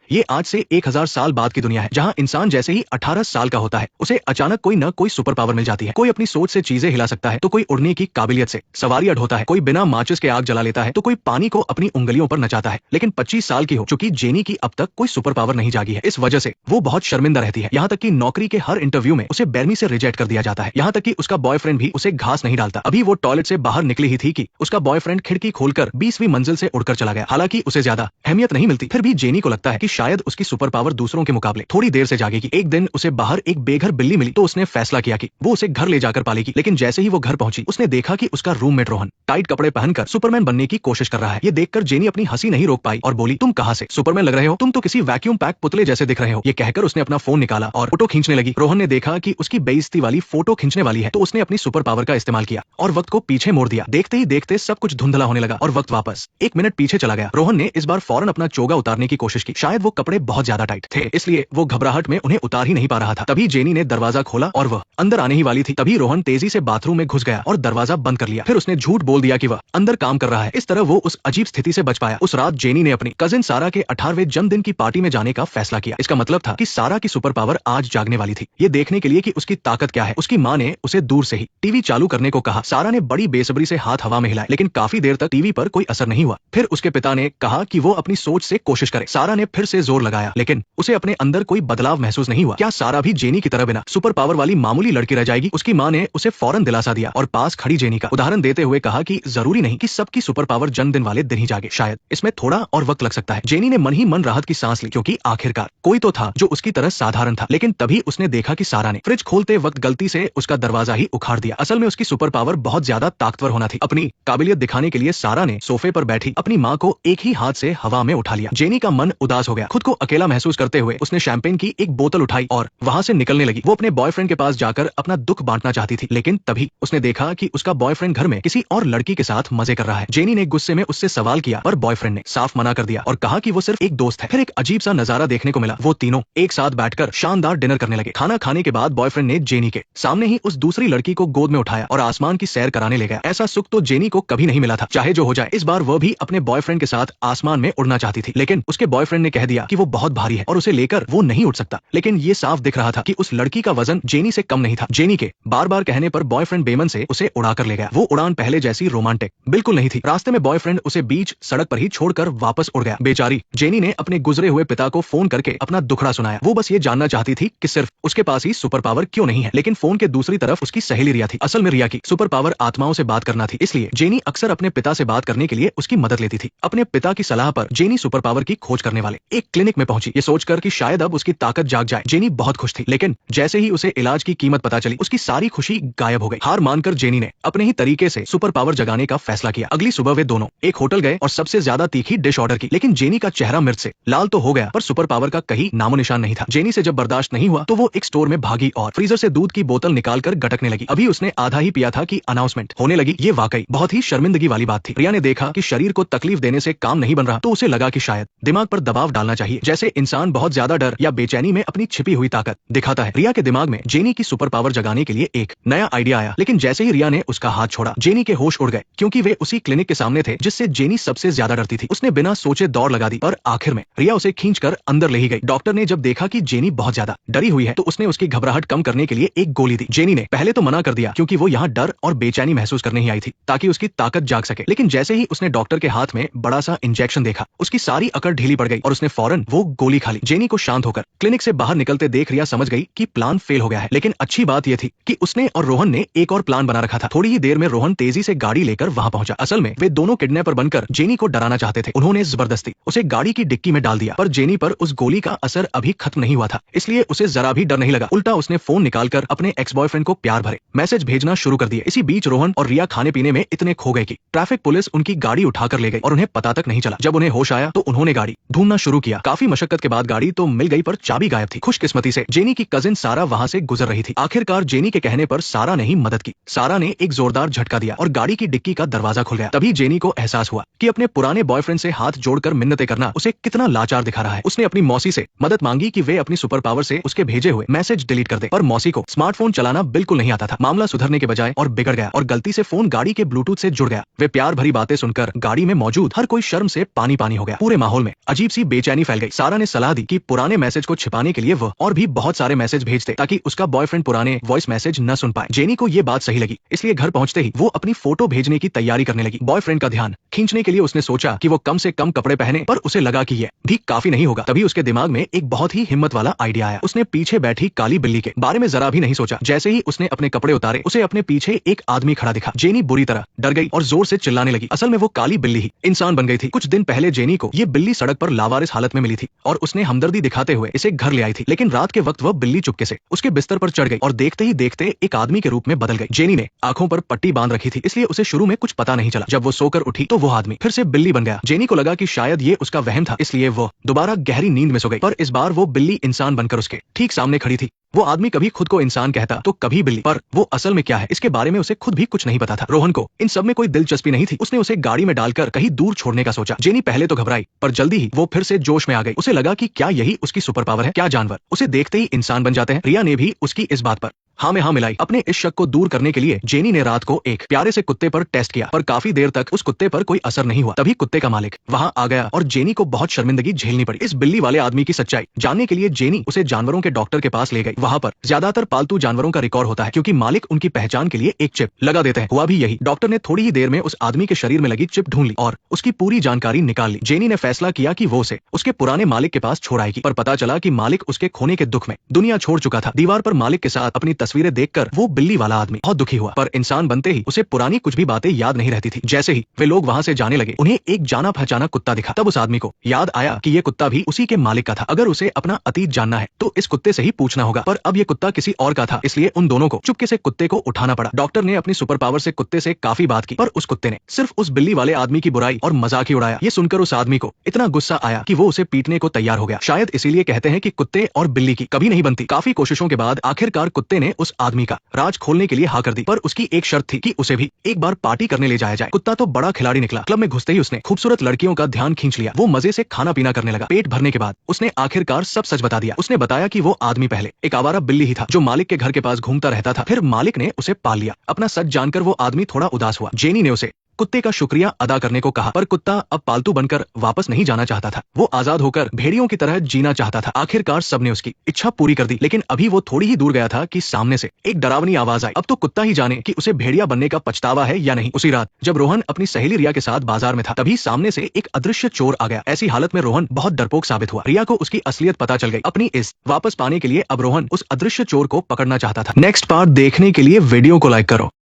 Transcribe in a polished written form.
ये आज से 1000 साल बाद की दुनिया है, जहाँ इंसान जैसे ही 18 साल का होता है उसे अचानक कोई न कोई सुपर पावर मिल जाती है। कोई अपनी सोच से चीजें हिला सकता है, तो कोई उड़ने की काबिलियत से सवारी ढोता है, कोई बिना माचिस के आग जला लेता है, तो कोई पानी को अपनी उंगलियों पर नचाता है। लेकिन 25 साल की हो चुकी जेनी की अब तक कोई सुपर पावर नहीं जागी है। इस वजह से वो बहुत शर्मिंदा रहती है। यहाँ तक कि नौकरी के हर इंटरव्यू में उसे बेरमी से रिजेक्ट कर दिया जाता है। यहाँ तक कि उसका बॉयफ्रेंड भी उसे घास नहीं डालता। अभी वो टॉयलेट से बाहर निकली ही थी कि उसका बॉयफ्रेंड खिड़की खोलकर 20वीं मंजिल से उड़कर चला गया। हालांकि उसे ज्यादा अहमियत नहीं मिलती, फिर भी जेनी को लगता है कि शायद उसकी सुपर पावर दूसरों के मुकाबले थोड़ी देर से जागेगी। एक दिन उसे बाहर एक बेघर बिल्ली मिली, तो उसने फैसला किया कि वो उसे घर ले जाकर पालेगी। लेकिन जैसे ही वो घर पहुंची, उसने देखा कि उसका रूममेट रोहन टाइट कपड़े पहनकर सुपरमैन बनने की कोशिश कर रहा है। ये देखकर जेनी अपनी हंसी नहीं रोक पाई और बोली, तुम कहां से सुपरमैन लग रहे हो? तुम तो किसी वैक्यूम पैक पुतले जैसे दिख रहे हो। ये कहकर उसने अपना फोन निकाला और फोटो खींचने लगी। रोहन ने देखा कि उसकी बेइज्जती वाली फोटो खींचने वाली है, तो उसने अपनी सुपर पावर का इस्तेमाल किया और वक्त को पीछे मोड़ दिया। देखते ही देखते सब कुछ धुंधला होने लगा और वक्त वापस 1 मिनट पीछे चला गया। रोहन ने इस बार फौरन अपना चोगा उतारने की कोशिश की। शायद वो कपड़े बहुत ज्यादा टाइट थे, इसलिए वो घबराहट में उन्हें उतार ही नहीं पा रहा था। तभी जेनी ने दरवाजा खोला और वह अंदर आने ही वाली थी। तभी रोहन तेजी से बाथरूम में घुस गया और दरवाजा बंद कर लिया। फिर उसने झूठ बोल दिया कि वह अंदर काम कर रहा है। इस तरह वो उस अजीब स्थिति से बच पाया। उस रात जेनी ने अपनी कजिन सारा के 18वें जन्मदिन की पार्टी में जाने का फैसला किया। इसका मतलब था कि सारा की सुपर पावर आज जागने वाली थी। ये देखने के लिए कि उसकी ताकत क्या है, उसकी माँ ने उसे दूर से ही टीवी चालू करने को कहा। सारा ने बड़ी बेसब्री से हाथ हवा में हिलाए, लेकिन काफी देर तक टीवी पर कोई असर नहीं हुआ। फिर उसके पिता ने कहा कि वो अपनी सोच से कोशिश करे। सारा ने फिर से जोर लगाया, लेकिन उसे अपने अंदर कोई बदलाव महसूस नहीं हुआ। क्या सारा भी जेनी की तरह बिना सुपर पावर वाली मामूली लड़की रह जाएगी? उसकी माँ ने उसे फौरन दिलासा दिया और पास खड़ी जेनी का उदाहरण देते हुए कहा कि जरूरी नहीं कि सबकी सुपर पावर जन्मदिन वाले दिन ही जागे, शायद इसमें थोड़ा और वक्त लग सकता है। जेनी ने मन ही मन राहत की सांस ली, क्योंकि आखिरकार कोई तो था जो उसकी तरह साधारण था। लेकिन तभी उसने देखा कि सारा ने फ्रिज खोलते वक्त गलती से उसका दरवाजा ही उखाड़ दिया। असल में उसकी सुपर पावर बहुत ज्यादा ताकतवर होना थी। अपनी काबिलियत दिखाने के लिए सारा ने सोफे पर बैठी अपनी माँ को एक ही हाथ से हवा में उठा लिया। जेनी का मन उदास हो गया। खुद को अकेला महसूस करते हुए उसने शैंपेन की एक बोतल उठाई और वहां से निकलने लगी। वो अपने बॉयफ्रेंड के पास जाकर अपना दुख बांटना चाहती थी, लेकिन तभी उसने देखा कि उसका बॉयफ्रेंड घर में किसी और लड़की के साथ मजे कर रहा है। जेनी ने गुस्से में उससे सवाल किया, पर बॉयफ्रेंड ने साफ मना कर दिया और कहा कि वो सिर्फ एक दोस्त है। फिर एक अजीब सा नजारा देखने को मिला। वो तीनों एक साथ बैठकर शानदार डिनर करने लगे। खाना खाने के बाद बॉयफ्रेंड ने जेनी के सामने ही उस दूसरी लड़की को गोद में उठाया और आसमान की सैर कराने ले गया। ऐसा सुख तो जेनी को कभी नहीं मिला था। चाहे जो हो जाए, इस बार वह भी अपने बॉयफ्रेंड के साथ आसमान में उड़ना चाहती थी, लेकिन उसके बॉयफ्रेंड ने कह दिया कि वो बहुत भारी है और उसे लेकर वो नहीं उड़ सकता। लेकिन ये साफ दिख रहा था कि उस लड़की का वजन जेनी से कम नहीं था। जेनी के बार बार कहने पर बॉयफ्रेंड बेमन से उसे उड़ाकर ले गया। वो उड़ान पहले जैसी रोमांटिक बिल्कुल नहीं थी। रास्ते में बॉयफ्रेंड उसे बीच सड़क पर ही छोड़कर वापस उड़ गया। बेचारी जेनी ने अपने गुजरे हुए पिता को फोन करके अपना दुखड़ा सुनाया। वो बस ये जानना चाहती थी कि सिर्फ उसके पास ही सुपर पावर क्यों नहीं है। लेकिन फोन के दूसरी तरफ उसकी सहेली रिया थी। असल में रिया की सुपर पावर आत्माओं से बात करना थी, इसलिए जेनी अक्सर अपने पिता से बात करने के लिए उसकी मदद लेती थी। अपने पिता की सलाह पर जेनी सुपर पावर की खोज करने वाले एक क्लिनिक में पहुंची, ये सोचकर कि शायद अब उसकी ताकत जाग जाए। जेनी बहुत खुश थी, लेकिन जैसे ही उसे इलाज की कीमत पता चली, उसकी सारी खुशी गायब हो गई। हार मानकर जेनी ने अपने ही तरीके से सुपर पावर जगाने का फैसला किया। अगली सुबह वे दोनों एक होटल गए और सबसे ज्यादा तीखी डिश ऑर्डर की। लेकिन जेनी का चेहरा मिर्च से लाल तो हो गया, पर सुपर पावर का कहीं नामो निशान नहीं था। जेनी से जब बर्दाश्त नहीं हुआ तो वो एक स्टोर में भागी और फ्रीजर से दूध की बोतल निकालकर गटकने लगी। अभी उसने आधा ही पिया था कि अनाउंसमेंट होने लगी। ये वाकई बहुत ही शर्मिंदगी वाली बात थी। रिया ने देखा कि शरीर को तकलीफ देने से काम नहीं बन रहा, तो उसे लगा कि शायद दिमाग पर दबाव डालना चाहिए, जैसे इंसान बहुत ज्यादा डर या बेचैनी में अपनी छिपी हुई ताकत दिखाता है। रिया के दिमाग में जेनी की सुपर पावर जगाने के लिए एक नया आइडिया आया, लेकिन जैसे ही रिया ने उसका हाथ छोड़ा, जेनी के होश उड़ गए, क्योंकि वे उसी क्लिनिक के सामने थे जिससे जेनी सबसे ज्यादा डरती थी। उसने बिना सोचे दौड़ लगा दी और आखिर में रिया उसे खींचकर अंदर ले ही गई। डॉक्टर ने जब देखा कि जेनी बहुत ज्यादा डरी हुई है, तो उसने उसकी घबराहट कम करने के लिए एक गोली दी। जेनी ने पहले तो मना कर दिया, क्योंकि वो यहाँ डर और बेचैनी महसूस करने ही आई थी, ताकि उसकी ताकत जाग सके। लेकिन जैसे ही उसने डॉक्टर के हाथ में बड़ा सा इंजेक्शन देखा, उसकी सारी अकड़ ढीली पड़ गई और उसने फौरन वो गोली खा ली। जेनी को शांत होकर क्लिनिक से बाहर निकलते देख रिया समझ गई कि प्लान फेल हो गया है। लेकिन अच्छी बात यह थी कि उसने और रोहन ने एक और प्लान बना रखा था। थोड़ी ही देर में रोहन तेजी से गाड़ी लेकर वहां पहुंचा। असल में वे दोनों किडनैपर बनकर जेनी को डराना चाहते थे। उन्होंने जबरदस्ती उसे गाड़ी की डिक्की में डाल दिया, पर जेनी पर उस गोली का असर अभी खत्म नहीं हुआ था, इसलिए उसे जरा भी डर नहीं लगा। उल्टा उसने फोन निकालकर अपने एक्स बॉयफ्रेंड को प्यार भरे मैसेज भेजना शुरू कर दिए। इसी बीच रोहन और रिया खाने पीने में इतने खो गए कि ट्रैफिक पुलिस उनकी गाड़ी उठाकर ले गई और उन्हें पता तक नहीं चला। जब उन्हें होश आया तो उन्होंने गाड़ी ढूंढना शुरू किया। काफी मशक्कत के बाद गाड़ी तो मिल गई, पर चाबी गायब थी। खुशकिस्मती से जेनी की कजिन सारा वहां से गुजर रही थी। आखिरकार जेनी के कहने पर सारा ने ही मदद की। सारा ने एक जोरदार झटका दिया और गाड़ी की डिक्की का दरवाजा खुल गया। तभी जेनी को एहसास हुआ कि अपने पुराने बॉयफ्रेंड से हाथ जोड़कर मिन्नतें करना उसे कितना लाचार दिखा रहा है। उसने अपनी मौसी से मदद मांगी कि वे अपनी सुपर पावर से उसके भेजे हुए मैसेज डिलीट कर दे, पर मौसी को स्मार्टफोन चलाना बिल्कुल नहीं आता था। मामला सुधरने के बजाय और बिगड़ गया और गलती से फोन गाड़ी के ब्लूटूथ से जुड़ गया। वे प्यार भरी बातें सुनकर गाड़ी में मौजूद हर कोई शर्म से पानी पानी हो गया। पूरे माहौल में अजीब सी बेचैनी बेचैनी फैल गई। सारा ने सलाह दी कि पुराने मैसेज को छिपाने के लिए वह और भी बहुत सारे मैसेज भेज दे ताकि उसका बॉयफ्रेंड पुराने वॉइस मैसेज न सुन पाए। जेनी को ये बात सही लगी, इसलिए घर पहुंचते ही वो अपनी फोटो भेजने की तैयारी करने लगी। बॉयफ्रेंड का ध्यान खींचने के लिए उसने सोचा कि वो कम से कम कपड़े पहने, पर उसे लगा कि यह भी काफी नहीं होगा। तभी उसके दिमाग में एक बहुत ही हिम्मत वाला आइडिया आया। उसने पीछे बैठी काली बिल्ली के बारे में जरा भी नहीं सोचा। जैसे ही उसने अपने कपड़े उतारे, उसे अपने पीछे एक आदमी खड़ा दिखा। जेनी बुरी तरह डर गई और जोर से चिल्लाने लगी। असल में वो काली बिल्ली ही इंसान बन गई थी। कुछ दिन पहले जेनी को ये बिल्ली सड़क पर लावारिस हालत में मिली थी और उसने हमदर्दी दिखाते हुए इसे घर ले आई थी। लेकिन रात के वक्त वह बिल्ली चुपके से उसके बिस्तर पर चढ़ गई और देखते ही देखते एक आदमी के रूप में बदल गई। जेनी ने आंखों पर पट्टी बांध रखी थी, इसलिए उसे शुरू में कुछ पता नहीं चला। जब वो सोकर उठी तो वो आदमी फिर से बिल्ली बन गया। जेनी को लगा कि शायद ये उसका वहम था, इसलिए वो दोबारा गहरी नींद में सो गई। पर इस बार वो बिल्ली इंसान बनकर उसके ठीक सामने खड़ी थी। वो आदमी कभी खुद को इंसान कहता तो कभी बिल्ली, पर वो असल में क्या है इसके बारे में उसे खुद भी कुछ नहीं पता था। रोहन को इन सब में कोई दिलचस्पी नहीं थी। उसने उसे गाड़ी में डालकर कहीं दूर छोड़ने का सोचा। जेनी पहले तो घबराई, पर जल्दी ही वो फिर से जोश में आ गई। उसे लगा कि क्या यही उसकी सुपर पावर है? क्या जानवर उसे देखते ही इंसान बन जाते हैं? रिया ने भी उसकी इस बात पर हाँ में हाँ मिलाई। अपने इस शक को दूर करने के लिए जेनी ने रात को एक प्यारे से कुत्ते पर टेस्ट किया, पर काफी देर तक उस कुत्ते पर कोई असर नहीं हुआ। तभी कुत्ते का मालिक वहां आ गया और जेनी को बहुत शर्मिंदगी झेलनी पड़ी। इस बिल्ली वाले आदमी की सच्चाई जानने के लिए जेनी उसे जानवरों के डॉक्टर के पास ले गई। वहां पर ज्यादातर पालतू जानवरों का रिकॉर्ड होता है, क्योंकि मालिक उनकी पहचान के लिए एक चिप लगा देते हैं। हुआ भी यही। डॉक्टर ने थोड़ी ही देर में उस आदमी के शरीर में लगी चिप ढूंढ ली और उसकी पूरी जानकारी निकाल ली। जेनी ने फैसला किया कि वो उसे उसके पुराने मालिक के पास छोड़ आएगी, पर पता चला कि मालिक उसके खोने के दुख में दुनिया छोड़ चुका था। दीवार पर मालिक के साथ अपनी तस्वीरें देखकर वो बिल्ली वाला आदमी बहुत दुखी हुआ, पर इंसान बनते ही उसे पुरानी कुछ भी बातें याद नहीं रहती थी। जैसे ही वे लोग वहां से जाने लगे, उन्हें एक जाना पहचाना कुत्ता दिखा। तब उस आदमी को याद आया कि ये कुत्ता भी उसी के मालिक का था। अगर उसे अपना अतीत जानना है तो इस कुत्ते से ही पूछना होगा, पर अब ये कुत्ता किसी और का था, इसलिए उन दोनों को चुपके से कुत्ते को उठाना पड़ा। डॉक्टर ने अपनी सुपर पावर से कुत्ते से काफी बात की, पर उस कुत्ते ने सिर्फ उस बिल्ली वाले आदमी की बुराई और मजाक ही उड़ाया। ये सुनकर उस आदमी को इतना गुस्सा आया कि वो उसे पीटने को तैयार हो गया। शायद इसीलिए कहते हैं कि कुत्ते और बिल्ली की कभी नहीं बनती। काफी कोशिशों के बाद आखिरकार कुत्ते ने उस आदमी का राज खोलने के लिए हाँ कर दी, पर उसकी एक शर्त थी कि उसे भी एक बार पार्टी करने ले जाया जाए। कुत्ता तो बड़ा खिलाड़ी निकला। क्लब में घुसते ही उसने खूबसूरत लड़कियों का ध्यान खींच लिया। वो मजे से खाना पीना करने लगा। पेट भरने के बाद उसने आखिरकार सब सच बता दिया। उसने बताया कि वो आदमी पहले एक आवारा बिल्ली ही था जो मालिक के घर के पास घूमता रहता था। फिर मालिक ने उसे पाल लिया। अपना सच जानकर वो आदमी थोड़ा उदास हुआ। जेनी ने उसे कुत्ते का शुक्रिया अदा करने को कहा, पर कुत्ता अब पालतू बनकर वापस नहीं जाना चाहता था। वो आजाद होकर भेड़ियों की तरह जीना चाहता था। आखिरकार सबने उसकी इच्छा पूरी कर दी, लेकिन अभी वो थोड़ी ही दूर गया था कि सामने से एक डरावनी आवाज आई। अब तो कुत्ता ही जाने कि उसे भेड़िया बनने का पछतावा है या नहीं। उसी रात जब रोहन अपनी सहेली रिया के साथ बाजार में था, तभी सामने से एक अदृश्य चोर आ गया। ऐसी हालत में रोहन बहुत डरपोक साबित हुआ। रिया को उसकी असलियत पता चल गई। अपनी इज्जत वापस पाने के लिए अब रोहन उस अदृश्य चोर को पकड़ना चाहता था। नेक्स्ट पार्ट देखने के लिए वीडियो को लाइक करो।